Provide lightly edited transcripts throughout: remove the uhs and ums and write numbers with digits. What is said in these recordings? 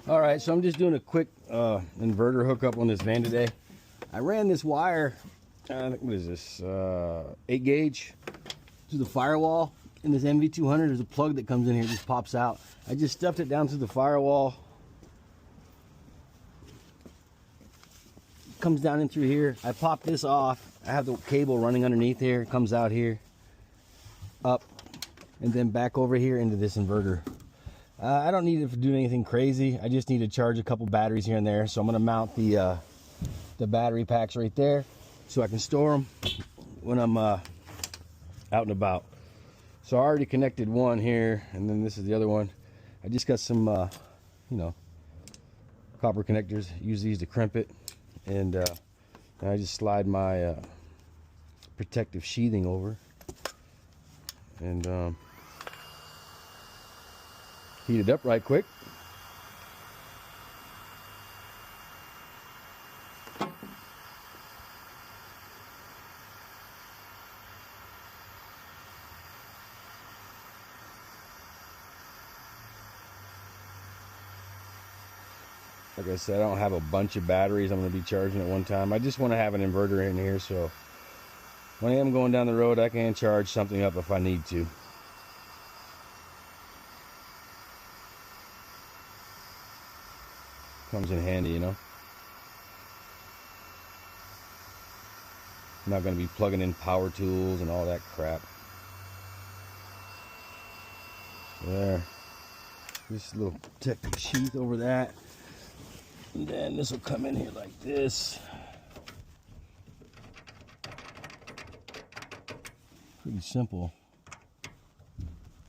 All right, so I'm just doing a quick inverter hookup on this van today. I ran this wire, what is this, 8 gauge to the firewall. In this NV200, there's a plug that comes in here, just pops out. I just stuffed it down through the firewall. Comes down in through here. I pop this off. I have the cable running underneath here. It comes out here, up, and then back over here into this inverter. I don't need it to do anything crazy. I just need to charge a couple batteries here and there. So I'm going to mount the battery packs right there so I can store them when I'm out and about. So I already connected one here, and then this is the other one. I just got some, you know, copper connectors. Use these to crimp it, and I just slide my protective sheathing over, and heat it up right quick. Like I said, I don't have a bunch of batteries I'm going to be charging at one time. I just want to have an inverter in here, so when I am going down the road, I can charge something up if I need to. Comes in handy, you know. I'm not going to be plugging in power tools and all that crap. There. This little protective sheath over that. And then this will come in here like this. Pretty simple.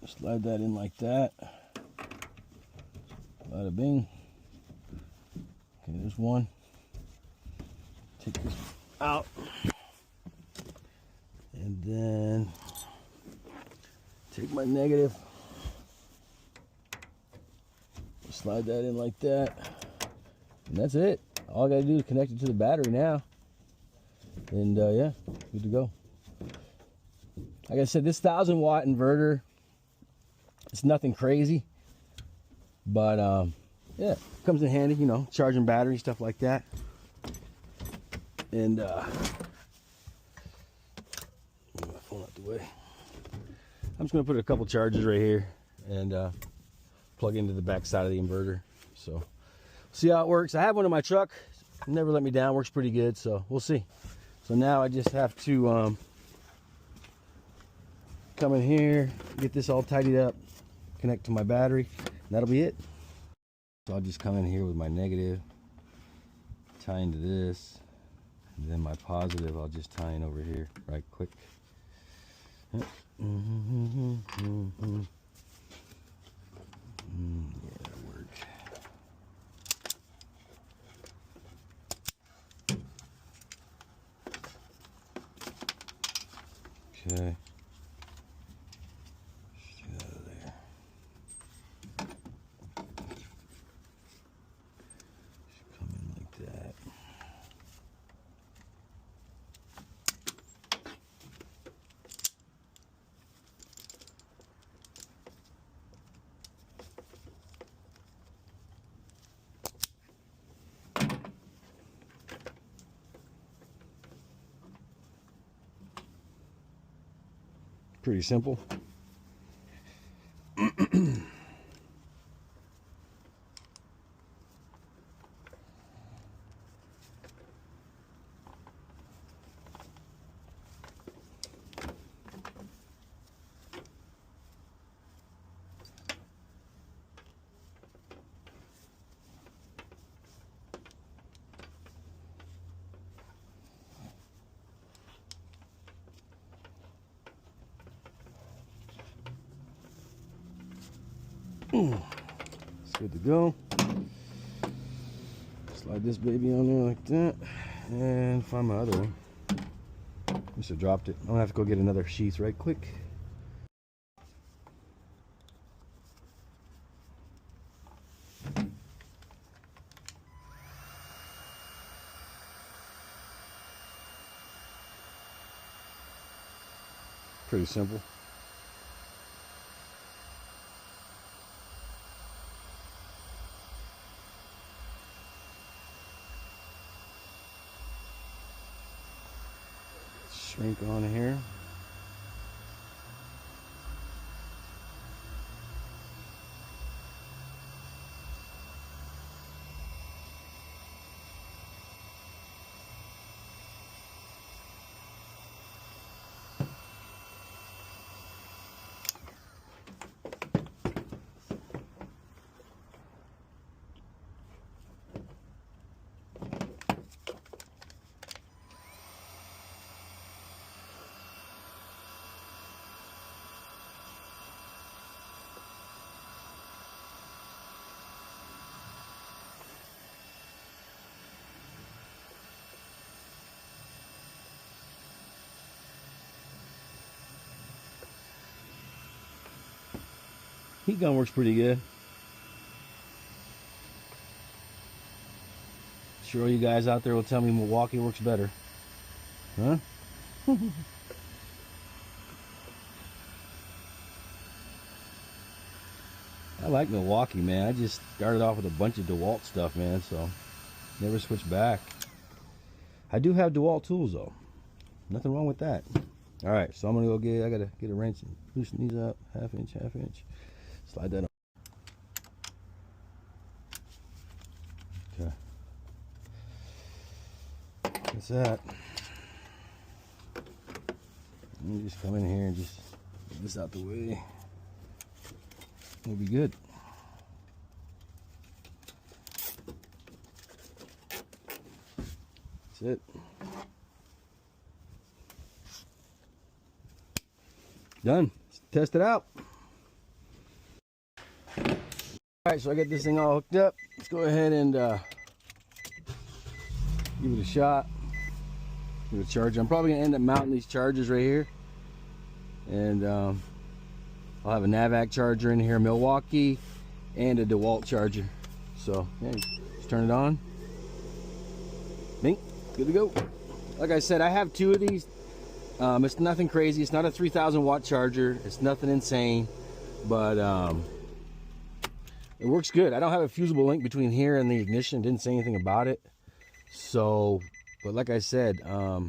Slide that in like that. Bada bing. Okay, there's one. Take this out. And then take my negative. Slide that in like that. And that's it. All I gotta do is connect it to the battery now. And yeah, good to go. Like I said, this 1000-watt inverter, it's nothing crazy. But yeah, comes in handy, you know, charging batteries, stuff like that. And move my phone out the way. I'm just gonna put a couple chargers right here and plug into the back side of the inverter. So see how it works. I have one in my truck. Never let me down. Works pretty good. So we'll see. So now I just have to come in here, get this all tidied up, connect to my battery, and that'll be it. So I'll just come in here with my negative, tie into this, and then my positive I'll just tie in over here right quick. Yeah, that'll work. Okay. Get out of there. Should come in like that. Pretty simple. It's good to go. Slide this baby on there like that, and find my other one. Must have dropped it. I'm gonna have to go get another sheath right quick. Pretty simple. shrink on here. Heat gun works pretty good. Sure, you guys out there will tell me Milwaukee works better. Huh? I like Milwaukee, man. I just started off with a bunch of Dewalt stuff, man, so never switched back. I do have Dewalt tools, though. Nothing wrong with that. All right, so I'm gonna go I gotta get a wrench and loosen these up, half inch. Slide that on. Okay. That's that. Let me just come in here and just get this out the way. We'll be good. That's it. Done. Let's test it out. Alright, so I got this thing all hooked up. Let's go ahead and give it a shot. Give it a charge. I'm probably going to end up mounting these chargers right here. And I'll have a Navac charger in here, Milwaukee, and a Dewalt charger. So, yeah, just turn it on. Bing, good to go. Like I said, I have two of these. It's nothing crazy. It's not a 3,000 watt charger. It's nothing insane. But it works good. I don't have a fusible link between here and the ignition. Didn't say anything about it. So, but like I said, I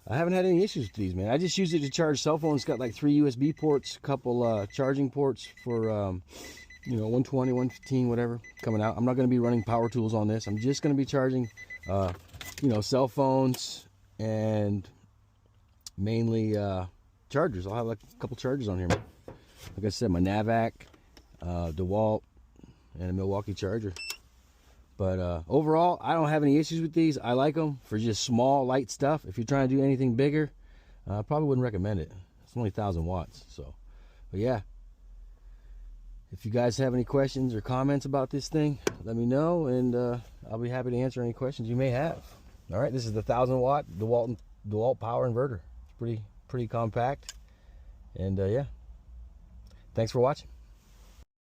haven't had any issues with these, man. I just use it to charge cell phones. It's got like 3 USB ports, a couple charging ports for, you know, 120, 115, whatever, coming out. I'm not going to be running power tools on this. I'm just going to be charging, you know, cell phones and mainly chargers. I'll have like a couple chargers on here, man. Like I said, my Navac, Dewalt, and a Milwaukee charger. But overall, I don't have any issues with these. I like them for just small, light stuff. If you're trying to do anything bigger, I probably wouldn't recommend it. It's only 1,000 watts. So, but yeah. If you guys have any questions or comments about this thing, let me know, and I'll be happy to answer any questions you may have. All right, this is the 1,000 watt Dewalt power inverter. It's pretty compact. And yeah. Thanks for watching.